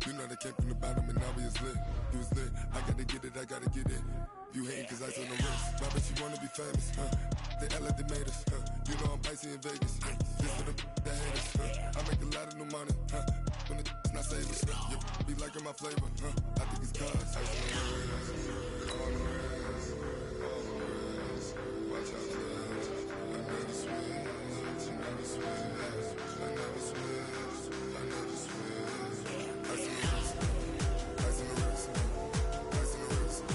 You know they came from the bottom and now we is lit. You was lit, I gotta get it, I gotta get it. You hating cause ice on the wrist. My bitch, you wanna be famous, They act like they made us, You know I'm icy in Vegas, This for the that hate us, I make a lot of new money, When it's not savers, You be liking my flavor, I think it's cause ice on the wrist, on the wrist, on the wrist. Watch out for this. I never switch, I never switch, I never switch, I never switch. Ice on the wrist, ice on the wrist, ice on the wrist, ice on the wrist, ice on the wrist,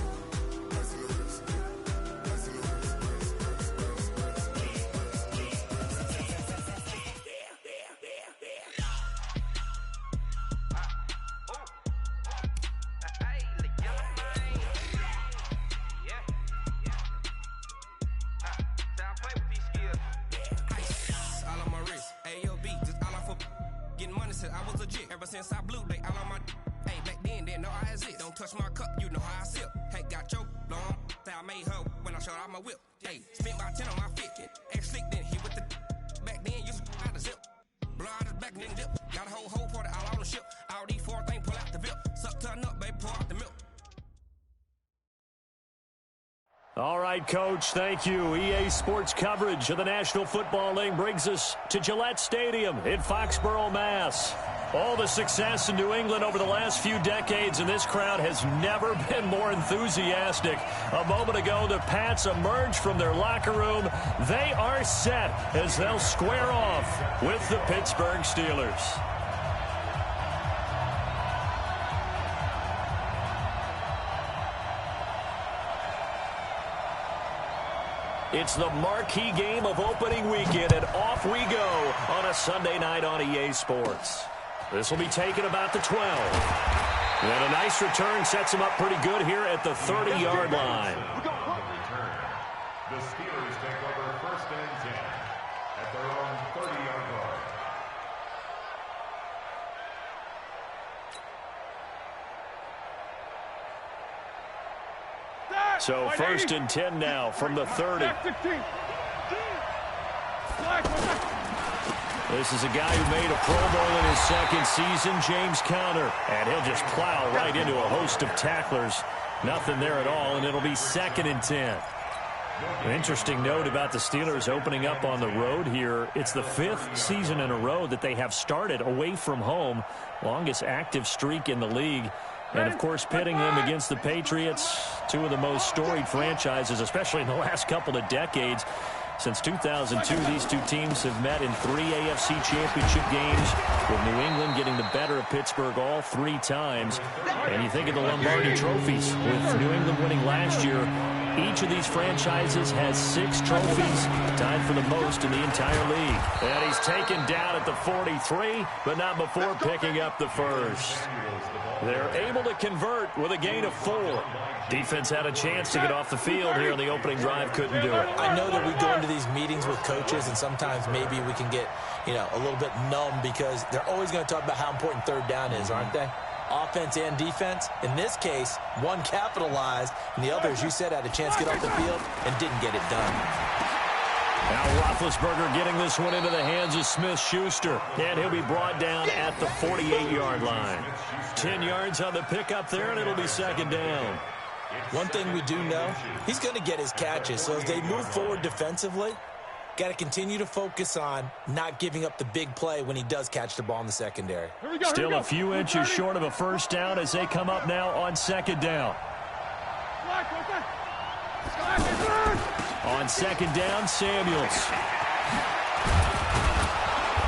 I was legit ever since I blew they all on my hey back then didn't know I exist. Don't touch my cup, you know how I sip. Hey, got your long that I made her when I showed out my whip. Hey, spent my 10 on my fit. X slick then hit with the back then used to out the zip. Blow out his back and then dip. Got a whole party all on the ship. All these four things pull out the VIP. Suck turn up, baby, pour out the milk. All right, Coach, thank you. EA Sports coverage of the National Football League brings us to Gillette Stadium in Foxborough, Mass. All the success in New England over the last few decades, and this crowd has never been more enthusiastic. A moment ago, the Pats emerged from their locker room. They are set as they'll square off with the Pittsburgh Steelers. It's the marquee game of opening weekend, and off we go on a Sunday night on EA Sports. This will be taken about the 12. And a nice return sets him up pretty good here at the 30-yard line. The Steelers take over first and 10 at their own 30-yard line. So first and 10 now from the 30. This is a guy who made a Pro Bowl in his second season, James Conner. And he'll just plow right into a host of tacklers. Nothing there at all, and it'll be second and 10. An interesting note about the Steelers opening up on the road here. It's the 5th season in a row that they have started away from home. Longest active streak in the league. And, of course, pitting them against the Patriots, two of the most storied franchises, especially in the last couple of decades. Since 2002, these two teams have met in 3 AFC championship games, with New England getting the better of Pittsburgh all 3 times. And you think of the Lombardi trophies, with New England winning last year. Each of these franchises has 6 trophies, tied for the most in the entire league. And he's taken down at the 43, but not before picking up the first. They're able to convert with a gain of 4. Defense had a chance to get off the field here on the opening drive, couldn't do it. I know that we go into these meetings with coaches, and sometimes maybe we can get, a little bit numb because they're always going to talk about how important third down is, aren't they? Offense and defense. In this case, one capitalized, and the other, as you said, had a chance to get off the field and didn't get it done. Now Roethlisberger getting this one into the hands of Smith-Schuster, and he'll be brought down at the 48-yard line. 10 yards on the pickup there, and it'll be second down. One thing we do know, he's going to get his catches, so as they move forward defensively, got to continue to focus on not giving up the big play when he does catch the ball in the secondary. Still a few inches short of a first down as they come up now on second down. On second down, Samuels.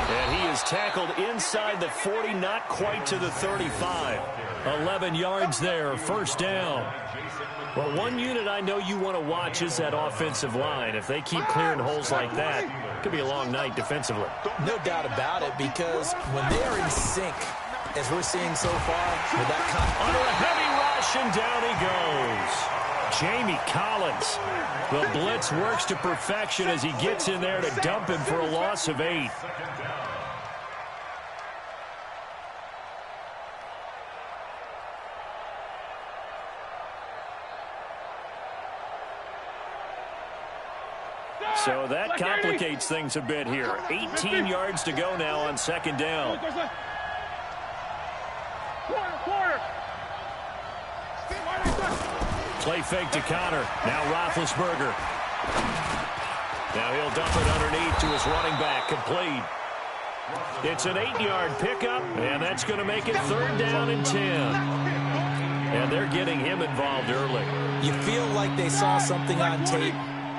And he is tackled inside the 40, not quite to the 35. 11 yards there, first down. Well, one unit I know you want to watch is that offensive line. If they keep clearing holes like that, it could be a long night defensively. No doubt about it, because when they are in sync, as we're seeing so far, with that under a heavy rush, and down he goes. Jamie Collins. The blitz works to perfection as he gets in there to dump him for a loss of 8. So that complicates things a bit here. 18 yards to go now on second down. Play fake to Connor. Now Roethlisberger. Now he'll dump it underneath to his running back. Complete. It's an 8-yard pickup, and that's going to make it 3rd down and 10. And they're getting him involved early. You feel like they saw something on tape,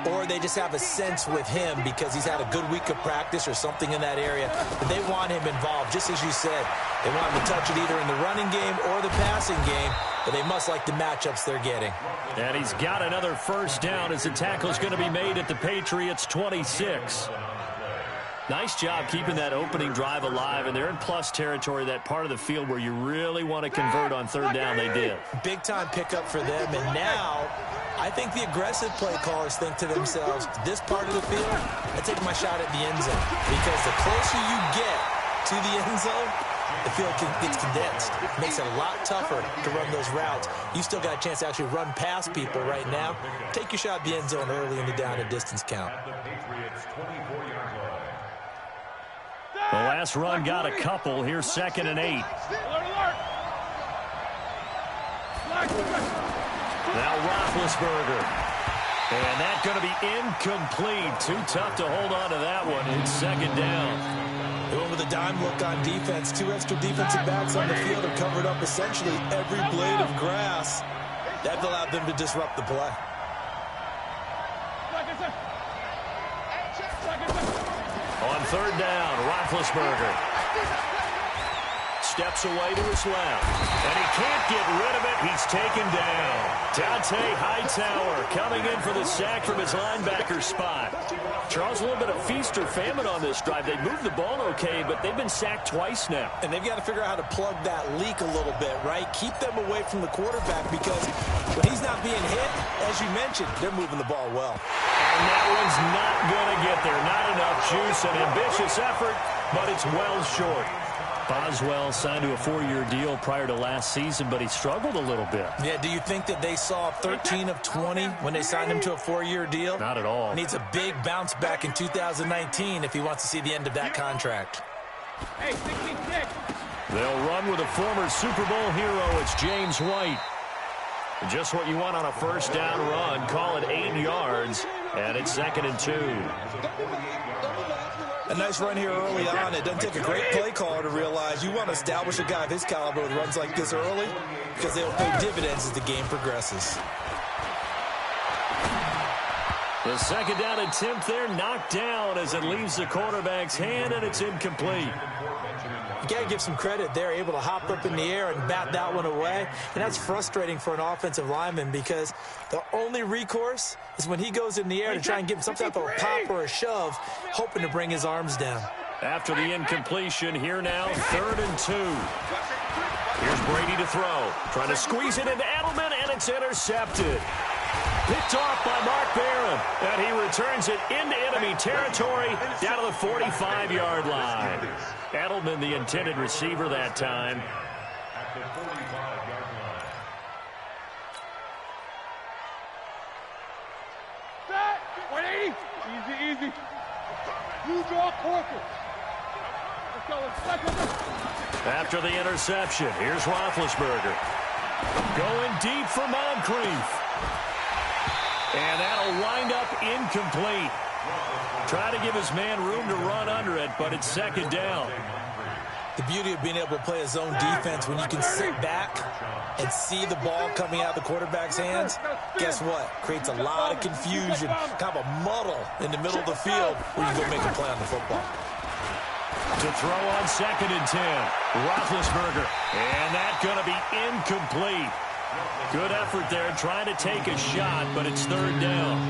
or they just have a sense with him because he's had a good week of practice or something in that area. But they want him involved, just as you said. They want him to touch it either in the running game or the passing game, but they must like the matchups they're getting. And he's got another 1st down as the tackle is going to be made at the Patriots' 26. Nice job keeping that opening drive alive, and they're in plus territory, that part of the field where you really want to convert on 3rd down. They did. Big-time pickup for them, and now I think the aggressive play callers think to themselves, this part of the field, I take my shot at the end zone, because the closer you get to the end zone, the field gets condensed. It makes it a lot tougher to run those routes. You still got a chance to actually run past people right now. Take your shot at the end zone early in the down and distance count. The last run got a couple. Here's 2nd and 8. Now Roethlisberger. And that's going to be incomplete. Too tough to hold on to that one. It's 2nd down. They went with a dime look on defense. 2 extra defensive backs on the field have covered up essentially every blade of grass. That allowed them to disrupt the play. On 3rd down, Roethlisberger steps away to his left, and he can't get rid of it. He's taken down. Dante Hightower coming in for the sack from his linebacker spot. Charles, a little bit of feast or famine on this drive. They moved the ball okay, but they've been sacked twice now. And they've got to figure out how to plug that leak a little bit, right? Keep them away from the quarterback, because when he's not being hit, as you mentioned, they're moving the ball well. And that one's not going to get there. Not enough juice. An ambitious effort, but it's well short. Boswell signed to a 4-year deal prior to last season, but he struggled a little bit. Yeah, do you think that they saw 13 of 20 when they signed him to a 4-year deal? Not at all. Needs a big bounce back in 2019 if he wants to see the end of that contract. Hey, 66. They'll run with a former Super Bowl hero. It's James White. Just what you want on a 1st down run. Call it 8 yards, and it's 2nd and 2. A nice run here early on. It doesn't take a great play caller to realize you want to establish a guy of his caliber with runs like this early, because they'll pay dividends as the game progresses. The 2nd down attempt there knocked down as it leaves the quarterback's hand, and it's incomplete. You got to give some credit. They're able to hop up in the air and bat that one away. And that's frustrating for an offensive lineman, because the only recourse is when he goes in the air to try and give him some type of a pop or a shove, hoping to bring his arms down. After the incompletion, here now, 3rd and 2. Here's Brady to throw. Trying to squeeze it into Edelman, and it's intercepted. Picked off by Mark Barron, and he returns it into enemy territory down to the 45-yard line. Edelman, the intended receiver that time. At the 45-yard line. Set! 180! Easy, easy. You draw corker. Let's go, let's go. After the interception, here's Roethlisberger. Going deep for Moncrief. And that'll wind up incomplete. Try to give his man room to run under it, but it's 2nd down. The beauty of being able to play a zone defense when you can sit back and see the ball coming out of the quarterback's hands, guess what? Creates a lot of confusion, kind of a muddle in the middle of the field where you go make a play on the football. To throw on 2nd and 10, Roethlisberger, and that's going to be incomplete. Good effort there, trying to take a shot, but it's 3rd down.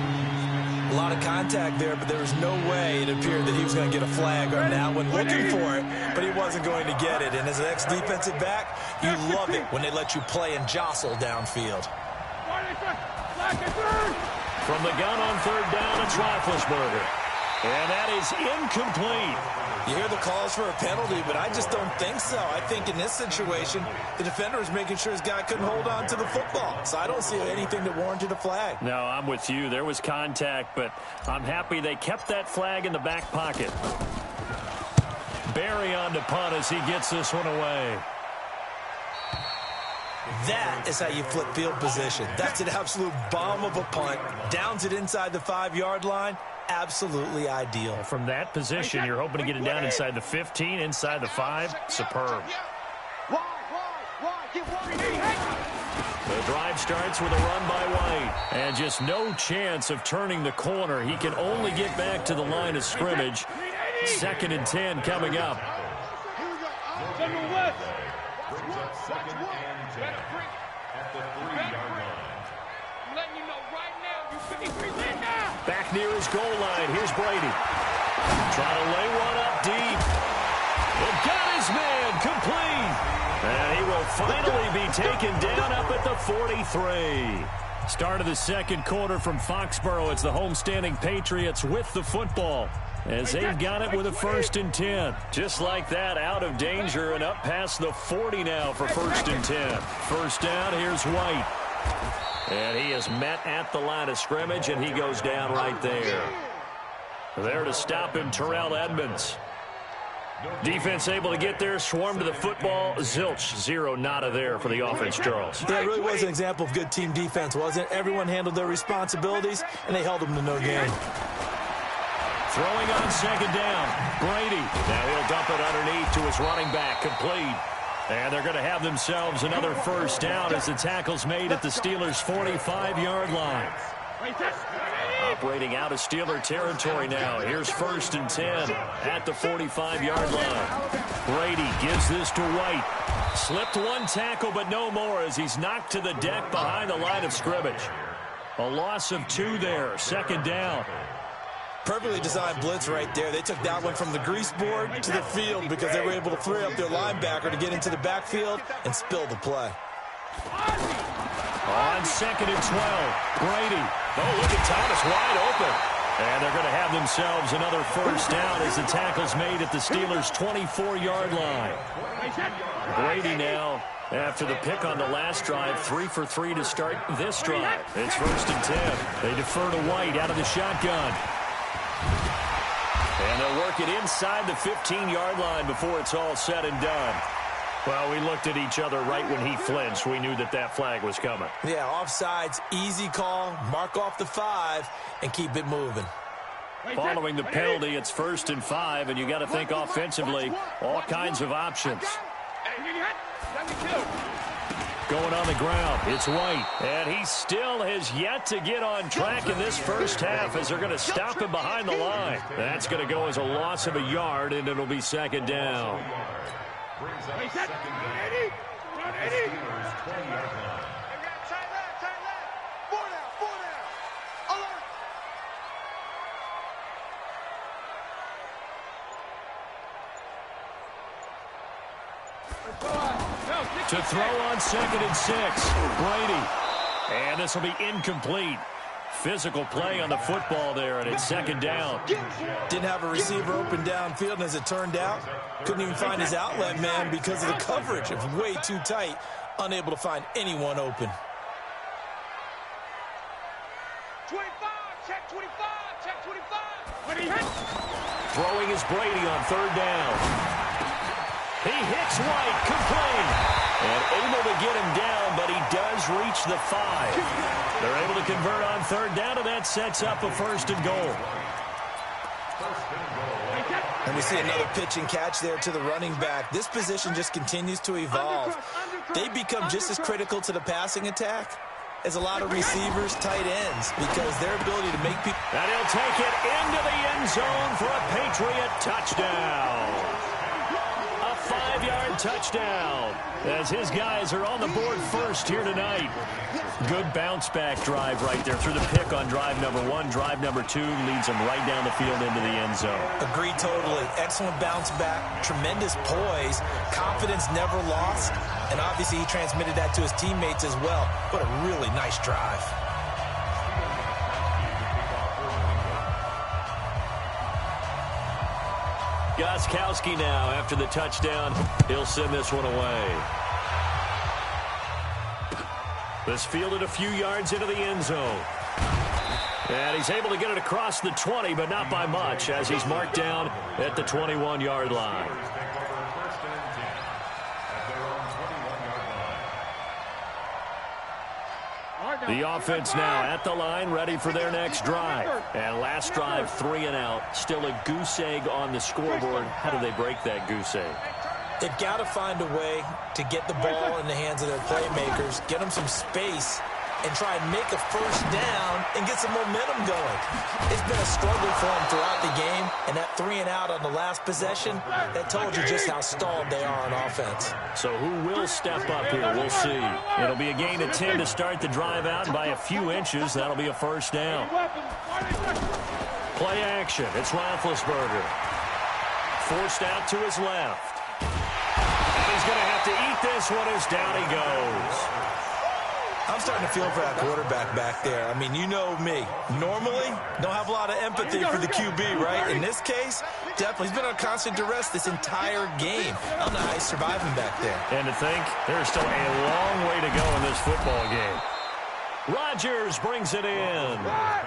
A lot of contact there, but there was no way it appeared that he was going to get a flag on that one. Looking for it, but he wasn't going to get it. And as an ex-defensive back, you love it when they let you play and jostle downfield. From the gun on 3rd down, it's Roethlisberger. And that is incomplete. You hear the calls for a penalty, but I just don't think so. I think in this situation, the defender is making sure his guy couldn't hold on to the football. So I don't see anything that warranted a flag. No, I'm with you. There was contact, but I'm happy they kept that flag in the back pocket. Barry on to punt as he gets this one away. That is how you flip field position. That's an absolute bomb of a punt. Downs it inside the 5-yard line. Absolutely ideal. From that position, you're hoping to get it down inside the 15, inside the 5. Superb. The drive starts with a run by White. And just no chance of turning the corner. He can only get back to the line of scrimmage. 2nd and 10 coming up. Brings up 2nd and 10 at the 3-yard line. I'm letting you know right now, you should be win now. Back near his goal line. Here's Brady. Trying to lay one up deep. It got his man complete. And he will finally be taken down up at the 43. Start of the 2nd quarter from Foxborough. It's the homestanding Patriots with the football, as they've got it with a 1st and 10. Just like that, out of danger and up past the 40 now for 1st and 10. First down, here's White. And he is met at the line of scrimmage, and he goes down right there. There to stop him, Terrell Edmonds. Defense able to get there, swarm to the football. Zilch, 0 nada there for the offense, Charles. Yeah, it really was an example of good team defense, wasn't it? Everyone handled their responsibilities, and they held them to no gain. Throwing on 2nd down, Brady. Now he'll dump it underneath to his running back, complete. And they're going to have themselves another 1st down as the tackle's made at the Steelers' 45-yard line. Operating out of Steeler territory now. Here's 1st and 10 at the 45-yard line. Brady gives this to White. Slipped one tackle, but no more as he's knocked to the deck behind the line of scrimmage. A loss of 2 there. 2nd down. Perfectly designed blitz right there. They took that one from the grease board to the field because they were able to free up their linebacker to get into the backfield and spill the play. On 2nd and 12, Brady. Oh, look at Thomas wide open. And they're going to have themselves another 1st down as the tackle's made at the Steelers' 24-yard line. Brady now, after the pick on the last drive, 3 for 3 to start this drive. It's 1st and 10. They defer to White out of the shotgun. And they'll work it inside the 15-yard line before it's all said and done. Well, we looked at each other right when he flinched. We knew that that flag was coming. Yeah, offsides, easy call, mark off the 5, and keep it moving. Following the penalty, it's 1st and 5, and you got to think offensively, all kinds of options. Going on the ground, it's White, and he still has yet to get on track in this first half as they're going to stop him behind the line. That's going to go as a loss of a yard, and it'll be 2nd down. Brings up 2nd down. The Steelers' 20-yard line. To throw on 2nd and 6, Brady. And this will be incomplete. Physical play on the football there, and it's 2nd down. Didn't have a receiver open downfield, and as it turned out, couldn't even find his outlet man because of the coverage. It was way too tight, unable to find anyone open. 25, check 25, check 25. Throwing is Brady on 3rd down. He hits White, complete. And able to get him down, but he does reach the 5. They're able to convert on 3rd down, and that sets up a 1st and goal. And we see another pitch and catch there to the running back. This position just continues to evolve. They become just as critical to the passing attack as a lot of receivers, tight ends, because their ability to make people... And he'll take it into the end zone for a Patriot touchdown. A 5-yard touchdown as his guys are on the board first here tonight. Good bounce-back drive right there through the pick on drive number 1. Drive number 2 leads them right down the field into the end zone. Agreed totally. Excellent bounce-back, tremendous poise, confidence never lost, and obviously he transmitted that to his teammates as well. What a really nice drive. Gostkowski now after the touchdown. He'll send this one away. This fielded a few yards into the end zone. And he's able to get it across the 20, but not by much, as he's marked down at the 21-yard line. The offense now at the line, ready for their next drive. And last drive, 3 and out. Still a goose egg on the scoreboard. How do they break that goose egg? They've got to find a way to get the ball in the hands of their playmakers, get them some space, and try and make a first down and get some momentum going. It's been a struggle for them throughout the game, and that 3 and out on the last possession, that told you just how stalled they are on offense. So who will step up here? We'll see. It'll be a gain of 10 to start the drive out, and by a few inches, that'll be a first down. Play action. It's Roethlisberger. Forced out to his left. And he's going to have to eat this one as down he goes. I'm starting to feel for that quarterback back there. I mean, you know me. Normally, don't have a lot of empathy for the QB, right? In this case, definitely. He's been on constant duress this entire game. I don't know how he's surviving back there. And to think, there's still a long way to go in this football game. Rodgers brings it in.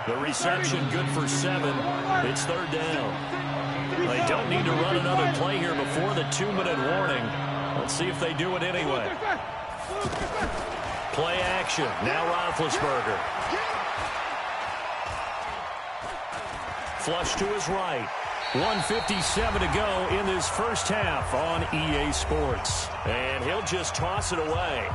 The reception good for 7. It's third down. They don't need to run another play here before the 2-minute warning. Let's see if they do it anyway. Play action. Now Roethlisberger. Flush to his right. 1:57 to go in this first half on EA Sports. And he'll just toss it away.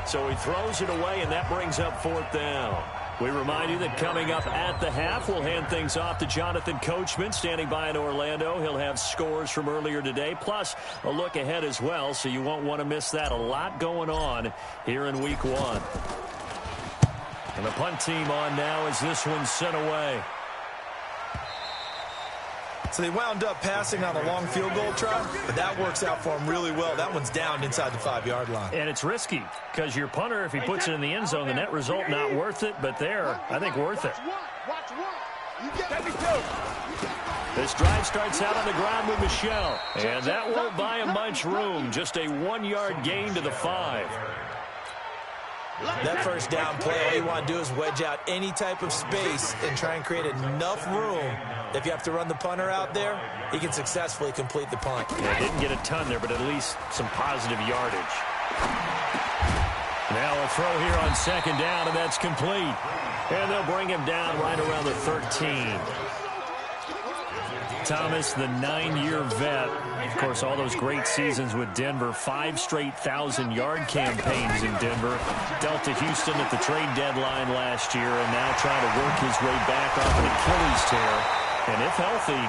So he throws it away, and that brings up fourth down. We remind you that coming up at the half, we'll hand things off to Jonathan Coachman, standing by in Orlando. He'll have scores from earlier today, plus a look ahead as well, so you won't want to miss that. A lot going on here in Week 1. And the punt team on now as this one's sent away. So they wound up passing on a long field goal try, but that works out for them really well. That one's down inside the 5-yard line. And it's risky because your punter, if he puts it in the end zone, the net result not worth it, but there, I think worth it. This drive starts out on the ground with Michelle, and that won't buy him much room. Just a 1-yard gain to the 5. That first down play, all you want to do is wedge out any type of space and try and create enough room. If you have to run the punter out there, he can successfully complete the punt. Yeah, didn't get a ton there, but at least some positive yardage. Now a throw here on second down, and that's complete. And they'll bring him down right around the 13. Thomas, the 9-year vet. Of course, all those great seasons with Denver. 5 straight 1,000-yard campaigns in Denver. Dealt to Houston at the trade deadline last year, and now trying to work his way back off an Achilles tear. And if healthy,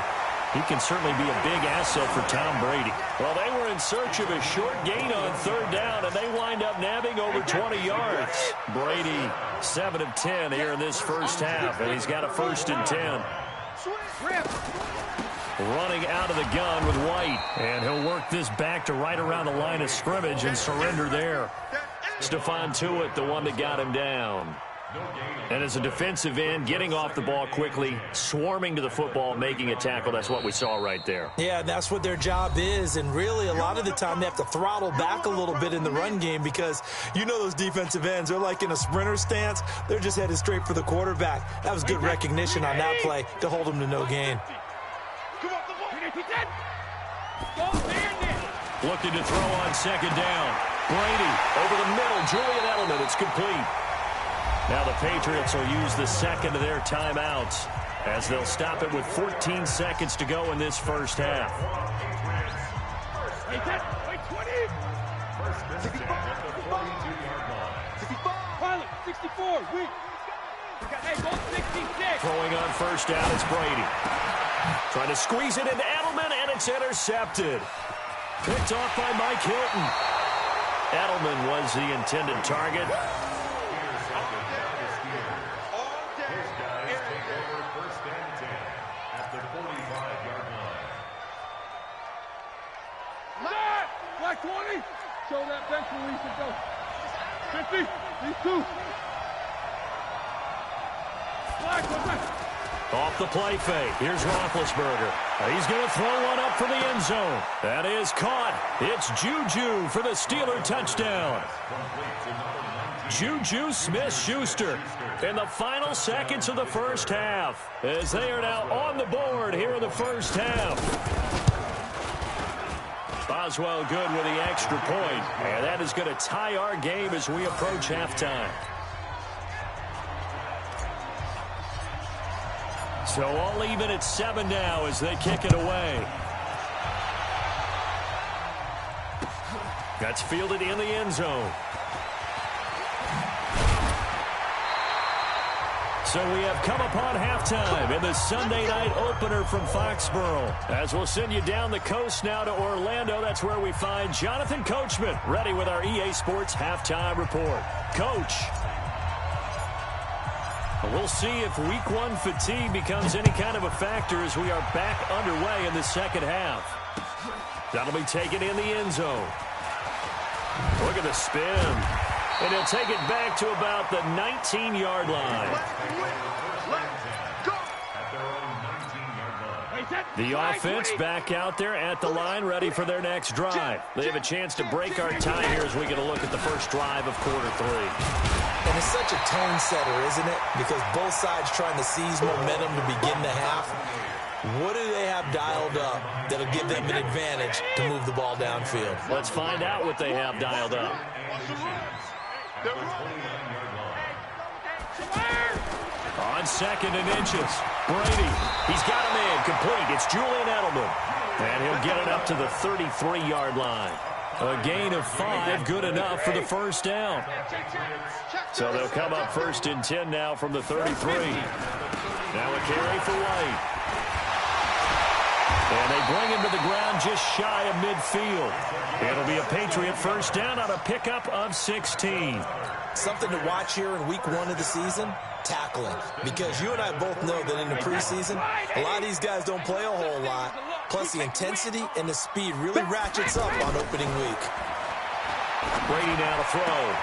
he can certainly be a big asset for Tom Brady. Well, they were in search of a short gain on third down, and they wind up nabbing over 20 yards. Brady, 7 of 10 here in this first half, and he's got a 1st and 10. Running out of the gun with White, and he'll work this back to right around the line of scrimmage and surrender there. Stephon Tuitt, the one that got him down. And as a defensive end, getting off the ball quickly, swarming to the football, making a tackle, that's what we saw right there. Yeah, that's what their job is, and really a lot of the time they have to throttle back a little bit in the run game because you know those defensive ends, they're like in a sprinter stance. They're just headed straight for the quarterback. That was good recognition on that play to hold him to no gain. Looking to throw on second down. Brady over the middle. Julian Edelman. It's complete. Now the Patriots will use the second of their timeouts as they'll stop it with 14 seconds to go in this first half. Throwing on first down, it's Brady. Trying to squeeze it into Edelman, and it's intercepted. Picked off by Mike Hilton. Edelman was the intended target. Black 20. Show that bench release and go. 50. These two. Black, off the play fake. Here's Roethlisberger. He's going to throw one up for the end zone. That is caught. It's Juju for the Steeler touchdown. Juju Smith-Schuster in the final seconds of the first half as they are now on the board here in the first half. Boswell good with the extra point, and that is going to tie our game as we approach halftime. So all even at 7 now as they kick it away. That's fielded in the end zone. So we have come upon halftime in the Sunday night opener from Foxborough. As we'll send you down the coast now to Orlando, that's where we find Jonathan Coachman ready with our EA Sports halftime report. Coach. We'll see if week 1 fatigue becomes any kind of a factor as we are back underway in the second half. That'll be taken in the end zone. Look at the spin. And he'll take it back to about the 19-yard line. The offense back out there at the line, ready for their next drive. They have a chance to break our tie here as we get a look at the first drive of quarter 3. And it's such a tone setter, isn't it? Because both sides trying to seize momentum to begin the half. What do they have dialed up that'll give them an advantage to move the ball downfield? Let's find out what they have dialed up. On 2nd and inches, Brady. He's got him in, complete. It's Julian Edelman. And he'll get it up to the 33-yard line. A gain of 5, good enough for the first down. So they'll come up 1st and 10 now from the 33. Now a carry for White. And they bring him to the ground just shy of midfield. It'll be a Patriot first down on a pickup of 16. Something to watch here in week 1 of the season, tackling. Because you and I both know that in the preseason, a lot of these guys don't play a whole lot. Plus, the intensity and the speed really ratchets up on opening week. Brady now to throw.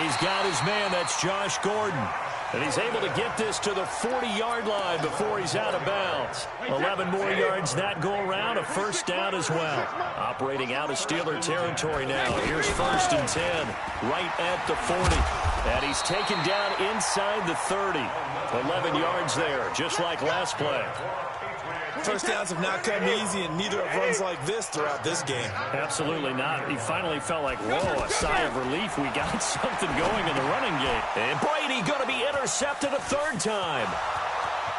He's got his man, that's Josh Gordon. And he's able to get this to the 40-yard line before he's out of bounds. 11 more yards that go around, a first down as well. Operating out of Steeler territory now. Here's 1st and 10, right at the 40. And he's taken down inside the 30. 11 yards there, just like last play. First downs have not come easy, and neither have runs like this throughout this game. Absolutely not. He finally felt like, whoa, a sigh of relief. We got something going in the running game. And Brady going to be intercepted a 3rd time.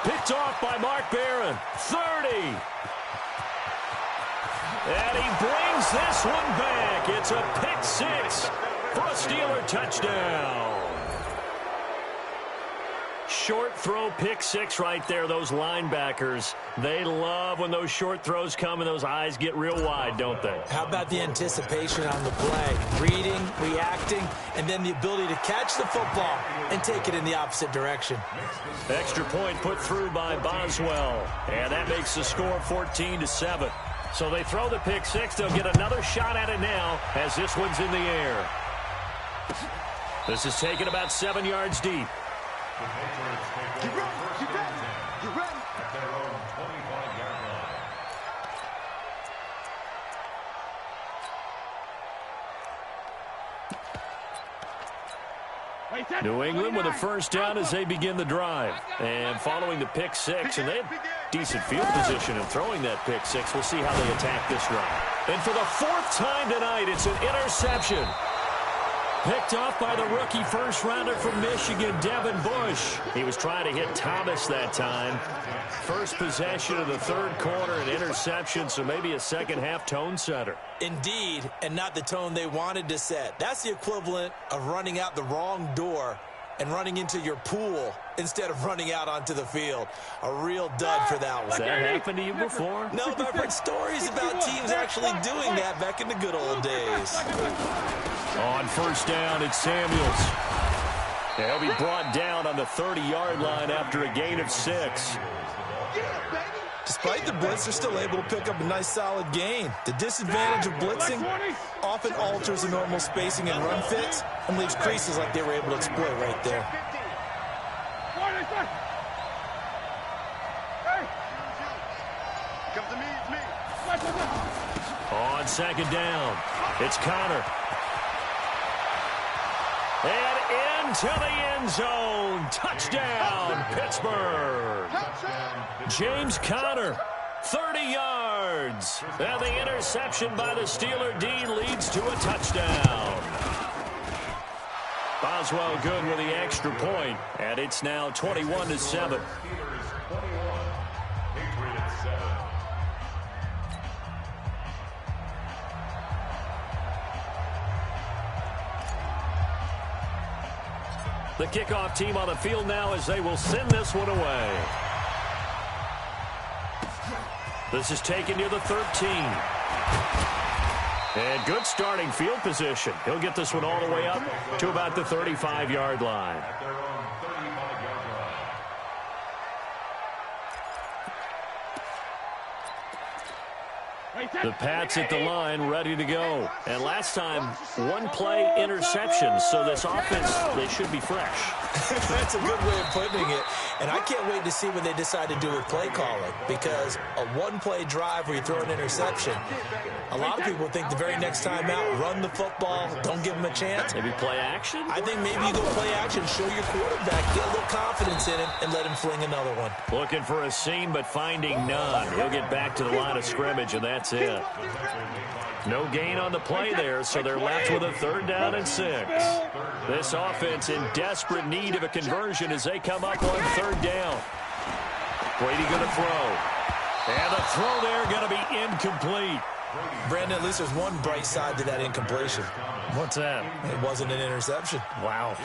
Picked off by Mark Barron. 30. And he brings this one back. It's a pick 6 for a Steeler touchdown. Short throw, pick 6 right there. Those linebackers, they love when those short throws come and those eyes get real wide, don't they? How about the anticipation on the play? Reading, reacting, and then the ability to catch the football and take it in the opposite direction. Extra point put through by Boswell. And that makes the score 14-7. So they throw the pick 6. They'll get another shot at it now as this one's in the air. This is taken about 7 yards deep. The Patriots take over first and 10 at their own 25-yard line. New England with a first down as they begin the drive. And following the pick 6, and they have decent field position in throwing that pick 6. We'll see how they attack this drive. And for the 4th time tonight, it's an interception. Picked off by the rookie first-rounder from Michigan, Devin Bush. He was trying to hit Thomas that time. First possession of the 3rd quarter, an interception, so maybe a second-half tone setter. Indeed, and not the tone they wanted to set. That's the equivalent of running out the wrong door and running into your pool instead of running out onto the field. A real dud for that one. Has that happened to you before? No, but I've heard stories about teams actually doing that back in the good old days. On first down, it's Samuels. He'll be brought down on the 30-yard line after a gain of 6. Despite the blitz, they're still able to pick up a nice solid gain. The disadvantage of blitzing often alters the normal spacing and run fits and leaves creases like they were able to exploit right there. On 2nd down, it's Connor. And into the end zone. Touchdown, Pittsburgh. James Conner, 30 yards. And the interception by the Steeler D leads to a touchdown. Boswell good with the extra point. And it's now 21-7. The kickoff team on the field now as they will send this one away. This is taken near the 13. And good starting field position. He'll get this one all the way up to about the 35-yard line. The Pats at the line, ready to go. And last time, one play interception. So this offense, they should be fresh. That's a good way of putting it. And I can't wait to see what they decide to do with play calling, because a one-play drive where you throw an interception, a lot of people think the very next time out, run the football, don't give them a chance. Maybe play action? I think maybe you go play action, show your quarterback, get a little confidence in him, and let him fling another one. Looking for a seam, but finding none. He'll get back to the line of scrimmage, and that's it. No gain on the play there, so they're left with a 3rd down and 6. This offense in desperate need of a conversion as they come up on 3rd down. Brady going to throw. And the throw there going to be incomplete. Brandon, at least there's one bright side to that incompletion. What's that? It wasn't an interception. Wow.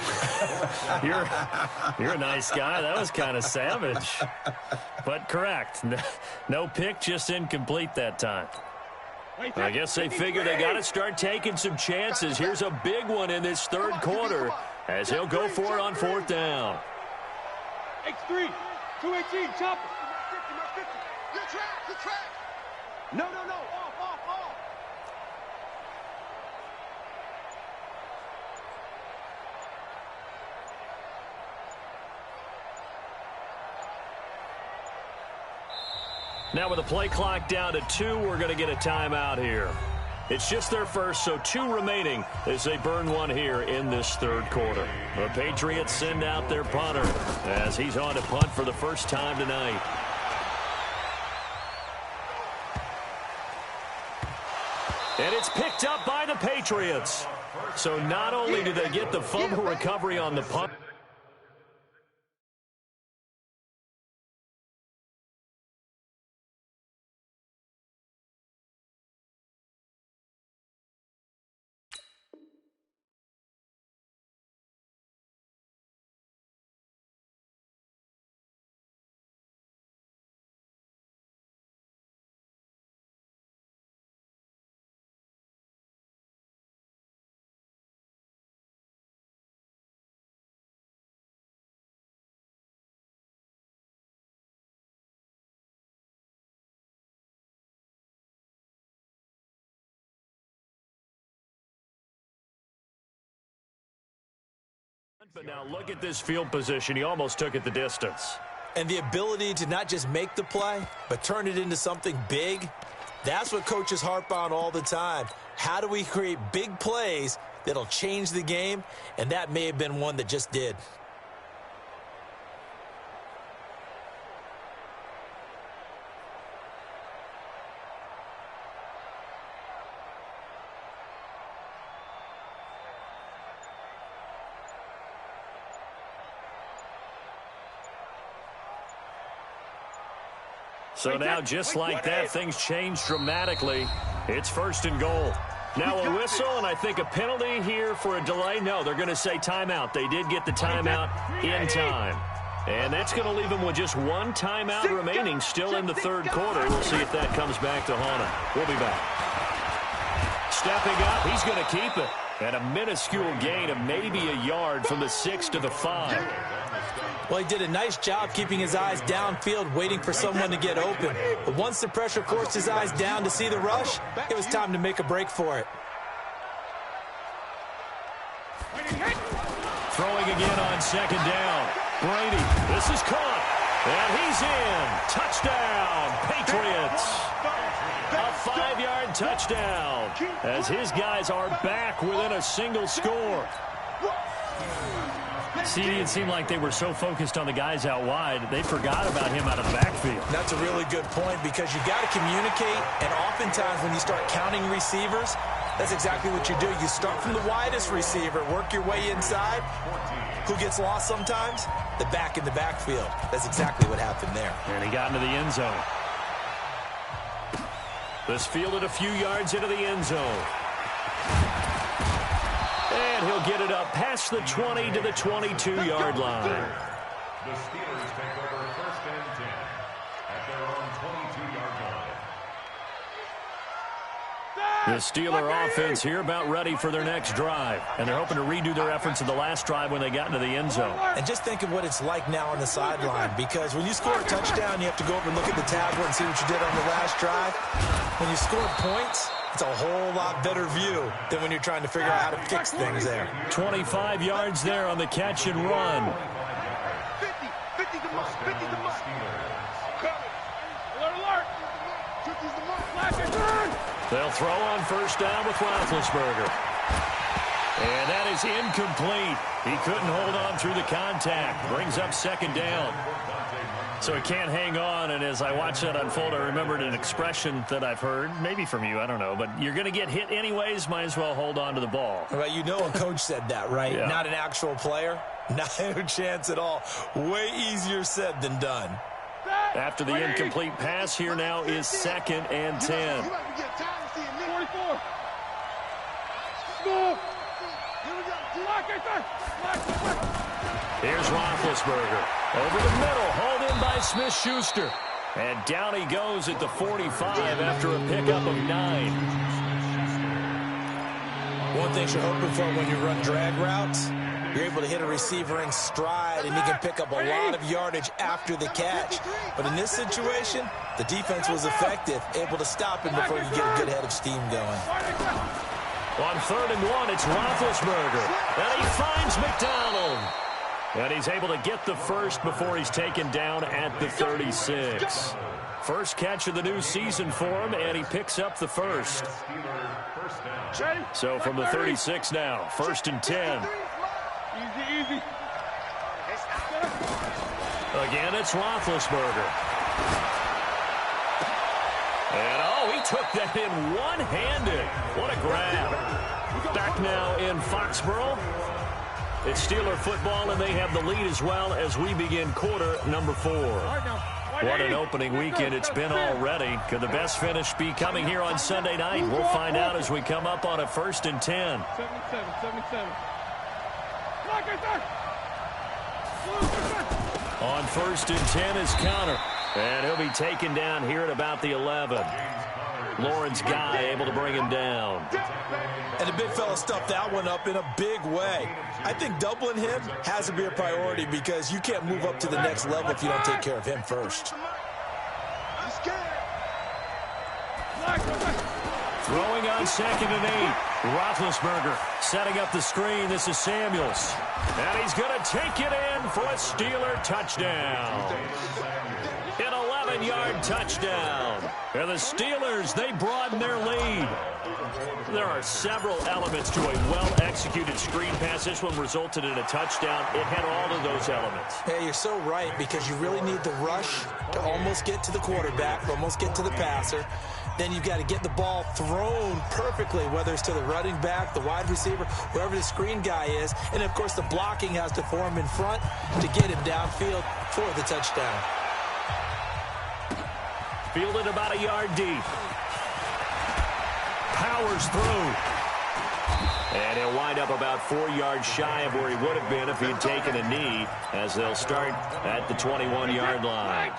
You're a nice guy. That was kind of savage. But correct. No pick, just incomplete that time. I guess they figure they got to start taking some chances. Here's a big one in this 3rd quarter as he'll go for it on 4th down. X3, 218, chopper. Good track. No, off. Now with the play clock down to 2, we're going to get a timeout here. It's just their first, so 2 remaining as they burn one here in this 3rd quarter. The Patriots send out their punter as he's on to punt for the first time tonight. And it's picked up by the Patriots. So not only do they get the fumble recovery on the punt, but now look at this field position. He almost took it the distance. And the ability to not just make the play, but turn it into something big, that's what coaches harp on all the time. How do we create big plays that'll change the game? And that may have been one that just did. So now, just like that, things change dramatically. It's 1st and goal. Now a whistle, and I think a penalty here for a delay. No, they're going to say timeout. They did get the timeout in time. And that's going to leave them with just one timeout remaining still in the 3rd quarter. We'll see if that comes back to haunt him. We'll be back. Stepping up, he's going to keep it. And a minuscule gain of maybe a yard from the 6 to the 5. Well, he did a nice job keeping his eyes downfield, waiting for someone to get open. But once the pressure forced his eyes down to see the rush, it was time to make a break for it. Throwing again on 2nd down. Brady, this is caught. And he's in. Touchdown, Patriots. A 5-yard touchdown as his guys are back within a single score. See, it seemed like they were so focused on the guys out wide, they forgot about him out of the backfield. That's a really good point, because you got to communicate, and oftentimes when you start counting receivers, that's exactly what you do. You start from the widest receiver, work your way inside. Who gets lost sometimes? The back in the backfield. That's exactly what happened there. And he got into the end zone. This fielded a few yards into the end zone. And he'll get it up past the 20 to the 22-yard line. The Steelers take over 1st and 10 at their own 22-yard line. The Steeler offense here about ready for their next drive. And they're hoping to redo their efforts in the last drive when they got into the end zone. And just think of what it's like now on the sideline, because when you score a touchdown, you have to go over and look at the tablet and see what you did on the last drive. When you score points, it's a whole lot better view than when you're trying to figure out how to fix things there. 25 yards there on the catch and run. 50 the mark. 50 the mark. Alert. 50's the mark. Flash and turn. They'll throw on first down with Roethlisberger. And that is incomplete. He couldn't hold on through the contact. Brings up 2nd down. So he can't hang on, and as I watch that unfold, I remembered an expression that I've heard, maybe from you, I don't know, but you're going to get hit anyways, might as well hold on to the ball. Well, you know a coach said that, right? Yeah. Not an actual player. Not a chance at all. Way easier said than done. After the incomplete pass, here now is 2nd and 10. 44. Small. Here's Roethlisberger. Over the middle, hauled in by Smith-Schuster. And down he goes at the 45 after a pickup of 9. One thing you're hoping for when you run drag routes, you're able to hit a receiver in stride, and he can pick up a lot of yardage after the catch. But in this situation, the defense was effective, able to stop him before you get a good head of steam going. On 3rd and 1, it's Roethlisberger. And he finds McDonald. And he's able to get the first before he's taken down at the 36. First catch of the new season for him, and he picks up the first. So from the 36 now, 1st and 10. Easy. Again, it's Roethlisberger. And, he took that in one-handed. What a grab. Back now in Foxborough. It's Steeler football, and they have the lead as well as we begin quarter number 4. What an opening weekend it's been already. Could the best finish be coming here on Sunday night? We'll find out as we come up on a 1st and 10. 77. On 1st and 10 is Connor. And he'll be taken down here at about the 11. Lawrence Guy able to bring him down. And the big fella stuffed that one up in a big way. I think doubling him has to be a priority because you can't move up to the next level if you don't take care of him first. Throwing on 2nd and 8. Roethlisberger setting up the screen. This is Samuels. And he's going to take it in for a Steeler touchdown. An 11-yard touchdown. And the Steelers, they broaden their lead. There are several elements to a well-executed screen pass. This one resulted in a touchdown. It had all of those elements. Hey, you're so right because you really need the rush to almost get to the quarterback, almost get to the passer. Then you've got to get the ball thrown perfectly, whether it's to the running back, the wide receiver, whoever the screen guy is. And, of course, the blocking has to form in front to get him downfield for the touchdown. Fielded about a yard deep. Powers through. And he'll wind up about 4 yards shy of where he would have been if he'd taken a knee, as they'll start at the 21-yard line.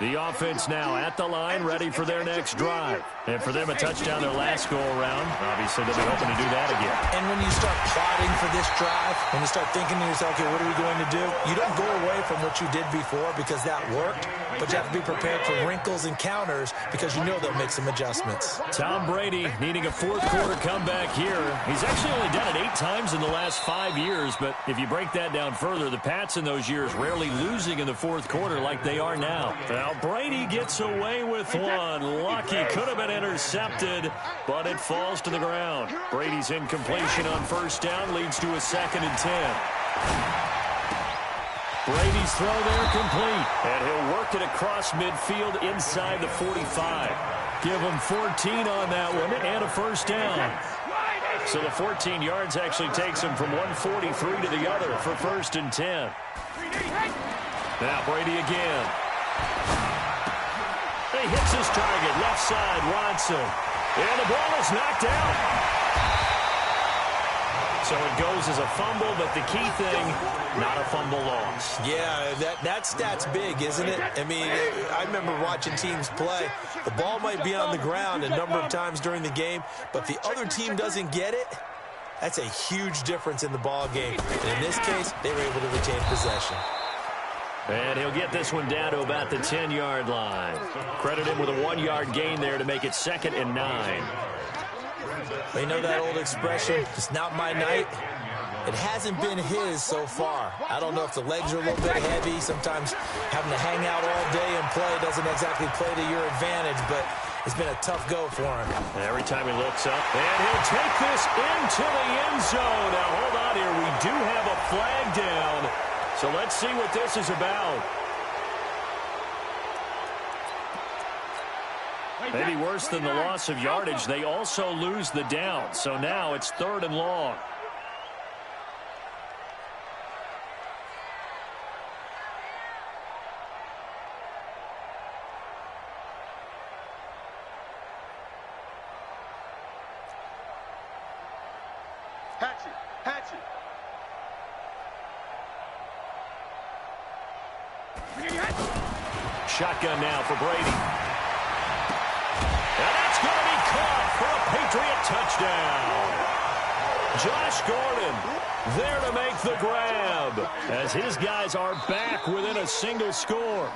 The offense now at the line, ready for their next drive. And for them, a touchdown their last go-around. Obviously, they'll be hoping to do that again. And when you start plotting for this drive, when you start thinking to yourself, okay, what are we going to do? You don't go away from what you did before because that worked, but you have to be prepared for wrinkles and counters because you know they'll make some adjustments. Tom Brady needing a fourth-quarter comeback here. He's actually only done it 8 times in the last 5 years, but if you break that down further, the Pats in those years rarely losing in the fourth quarter like they are now. Now, Brady gets away with one. Lucky could have been intercepted, but it falls to the ground. Brady's incompletion on first down leads to a 2nd and 10. Brady's throw there complete, and he'll work it across midfield inside the 45. Give him 14 on that one and a first down. So the 14 yards actually takes him from 143 to the other for 1st and 10. Now Brady again. He hits his target, left side, Watson. And the ball is knocked out. So it goes as a fumble, but the key thing, not a fumble loss. Yeah, that stat's big, isn't it? I mean, I remember watching teams play. The ball might be on the ground a number of times during the game, but if the other team doesn't get it, that's a huge difference in the ball game. And in this case, they were able to retain possession. And he'll get this one down to about the 10-yard line. Credit him with a 1-yard gain there to make it 2nd and 9. You know that old expression, it's not my night? It hasn't been his so far. I don't know if the legs are a little bit heavy. Sometimes having to hang out all day and play doesn't exactly play to your advantage, but it's been a tough go for him. Every time he looks up, and he'll take this into the end zone. Now, hold on here. We do have a flag down, so let's see what this is about. Maybe worse than the loss of yardage, they also lose the down. So now it's 3rd and long. Shotgun now for Brady. And that's going to be caught for a Patriot touchdown. Josh Gordon there to make the grab as his guys are back within a single score.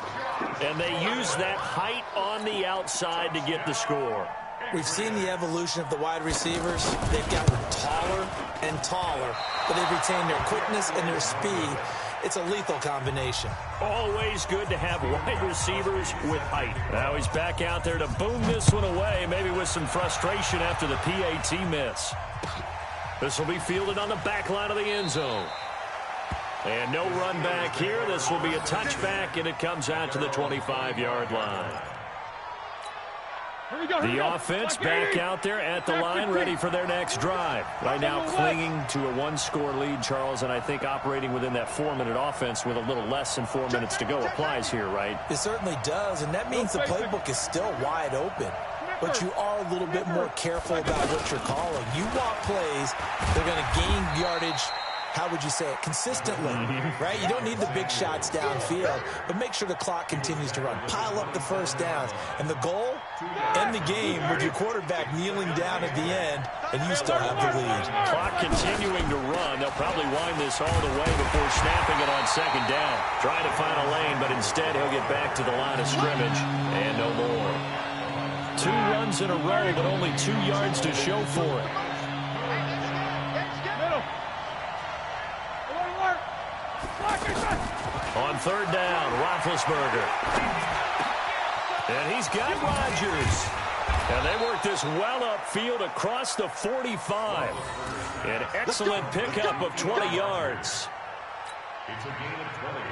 And they use that height on the outside to get the score. We've seen the evolution of the wide receivers. They've gotten taller and taller, but they've retained their quickness and their speed. It's a lethal combination. Always good to have wide receivers with height. Now he's back out there to boom this one away, maybe with some frustration after the PAT miss. This will be fielded on the back line of the end zone. And no run back here. This will be a touchback, and it comes out to the 25-yard line. The offense back out there at the line, ready for their next drive. Right now clinging to a 1-score lead, Charles, and I think operating within that 4-minute offense with a little less than 4 minutes to go applies here, right? It certainly does, and that means the playbook is still wide open. But you are a little bit more careful about what you're calling. You want plays, they're going to gain yardage, how would you say it, consistently, right? You don't need the big shots downfield, but make sure the clock continues to run. Pile up the first downs. And the goal, end the game with your quarterback kneeling down at the end, and you still have the lead. Clock continuing to run. They'll probably wind this all the way before snapping it on 2nd down. Trying to find a lane, but instead he'll get back to the line of scrimmage, and no more. 2 runs in a row, but only 2 yards to show for it. On 3rd down, Roethlisberger. And he's got Rodgers. And they work this well upfield across the 45. An excellent pickup of 20 yards.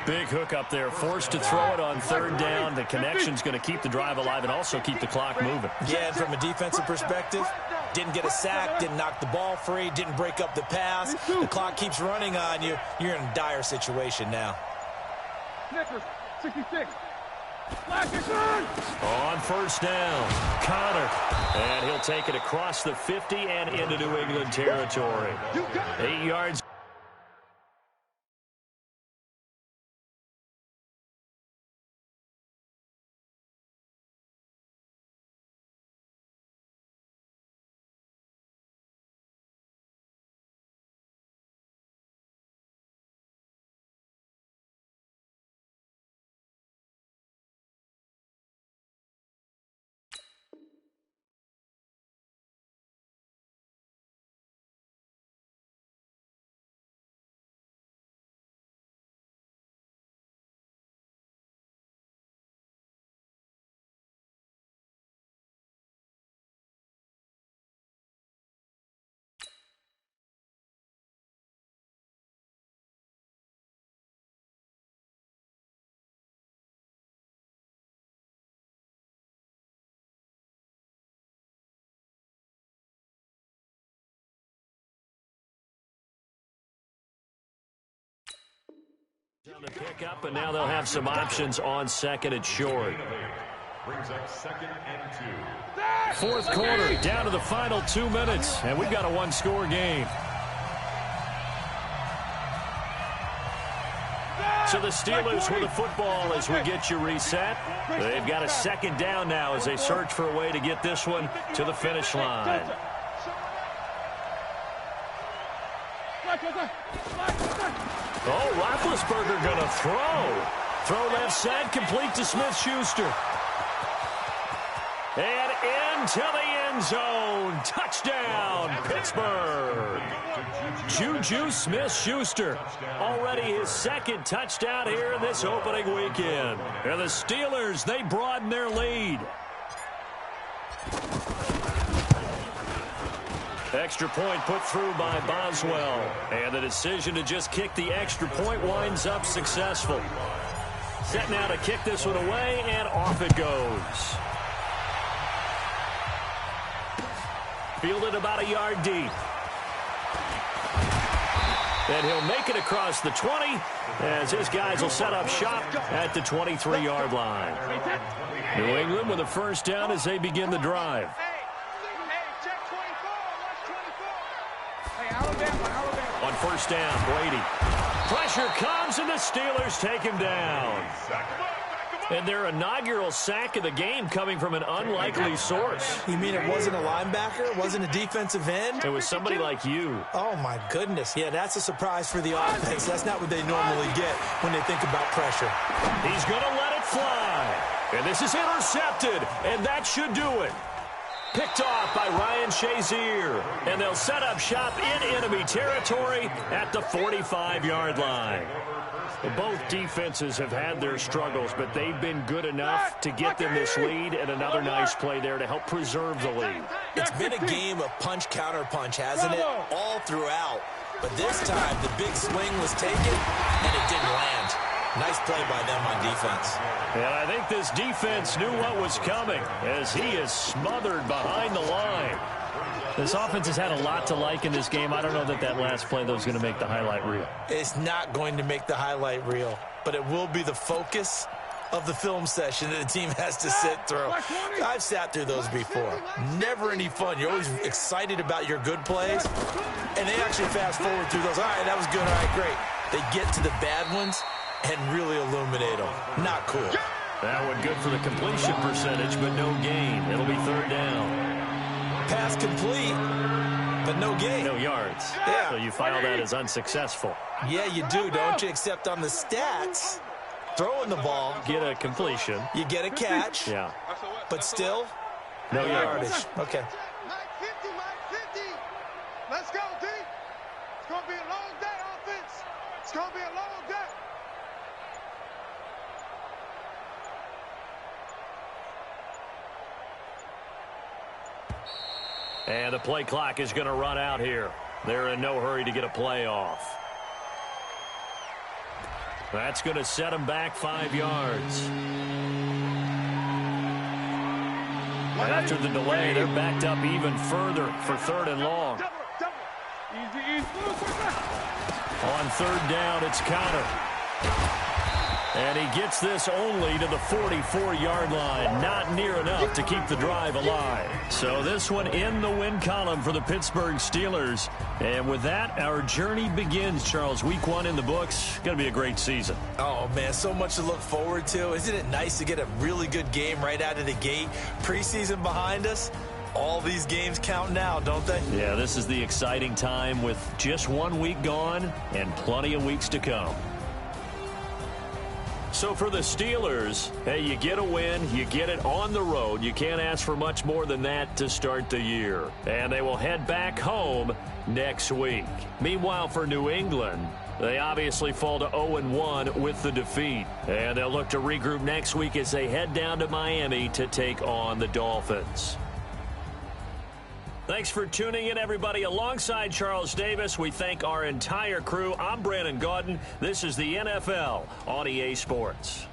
Big hook up there, forced to throw it on 3rd down. The connection's going to keep the drive alive and also keep the clock moving. Yeah, and from a defensive perspective, didn't get a sack, didn't knock the ball free, didn't break up the pass. The clock keeps running on you. You're in a dire situation now. 66. On 1st down, Connor. And he'll take it across the 50 and into New England territory. 8 yards. On the pickup, and now they'll have some options on 2nd and short. Brings up 2nd and 2. 4th quarter, down to the final 2 minutes, and we've got a 1-score game. So the Steelers with the football as we get you reset. They've got a second down now as they search for a way to get this one to the finish line. Oh, Roethlisberger going to throw. Throw left side, complete to Smith-Schuster. And into the end zone. Touchdown, Pittsburgh. Juju Smith-Schuster. Already his second touchdown here in this opening weekend. And the Steelers, they broaden their lead. Extra point put through by Boswell. And the decision to just kick the extra point winds up successful. Set now to kick this one away, and off it goes. Fielded about a yard deep. And he'll make it across the 20 as his guys will set up shop at the 23-yard line. New England with a first down as they begin the drive. On first down, Brady. Pressure comes, and the Steelers take him down. And their inaugural sack of the game coming from an unlikely source. You mean it wasn't a linebacker? It wasn't a defensive end? It was somebody like you. Oh, my goodness. Yeah, that's a surprise for the offense. That's not what they normally get when they think about pressure. He's going to let it fly. And this is intercepted, and that should do it. Picked off by Ryan Shazier. And they'll set up shop in enemy territory at the 45-yard line. Both defenses have had their struggles, but they've been good enough to get them this lead, and another nice play there to help preserve the lead. It's been a game of punch-counter-punch, hasn't it? All throughout. But this time, the big swing was taken, and it didn't land. Nice play by them on defense. And I think this defense knew what was coming as he is smothered behind the line. This offense has had a lot to like in this game. I don't know that that last play, though, is going to make the highlight reel. It's not going to make the highlight reel, but it will be the focus of the film session that the team has to sit through. I've sat through those before. Never any fun. You're always excited about your good plays, and they actually fast forward through those. All right, that was good. All right, great. They get to the bad ones and really illuminate them. Not cool. That one good for the completion percentage, but no gain. It'll be third down. Pass complete, but no gain. No yards. Yeah. So you file that as unsuccessful. Yeah, you do, don't you? Except on the stats, throwing the ball. Get a completion. You get a catch. Yeah. But still, no yardage. Okay. Let's go, D. It's going to be a long day, offense. It's going to be a long day. And the play clock is going to run out here. They're in no hurry to get a play off. That's going to set them back 5 yards. After the delay, they're backed up even further for third and long. On third down, it's Connor. And he gets this only to the 44-yard line. Not near enough to keep the drive alive. So this one in the win column for the Pittsburgh Steelers. And with that, our journey begins, Charles. Week 1 in the books. Going to be a great season. Oh, man, so much to look forward to. Isn't it nice to get a really good game right out of the gate? Preseason behind us. All these games count now, don't they? Yeah, this is the exciting time with just 1 week gone and plenty of weeks to come. So for the Steelers, hey, you get a win, you get it on the road. You can't ask for much more than that to start the year. And they will head back home next week. Meanwhile, for New England, they obviously fall to 0-1 with the defeat. And they'll look to regroup next week as they head down to Miami to take on the Dolphins. Thanks for tuning in, everybody. Alongside Charles Davis, we thank our entire crew. I'm Brandon Gaudin. This is the NFL on EA Sports.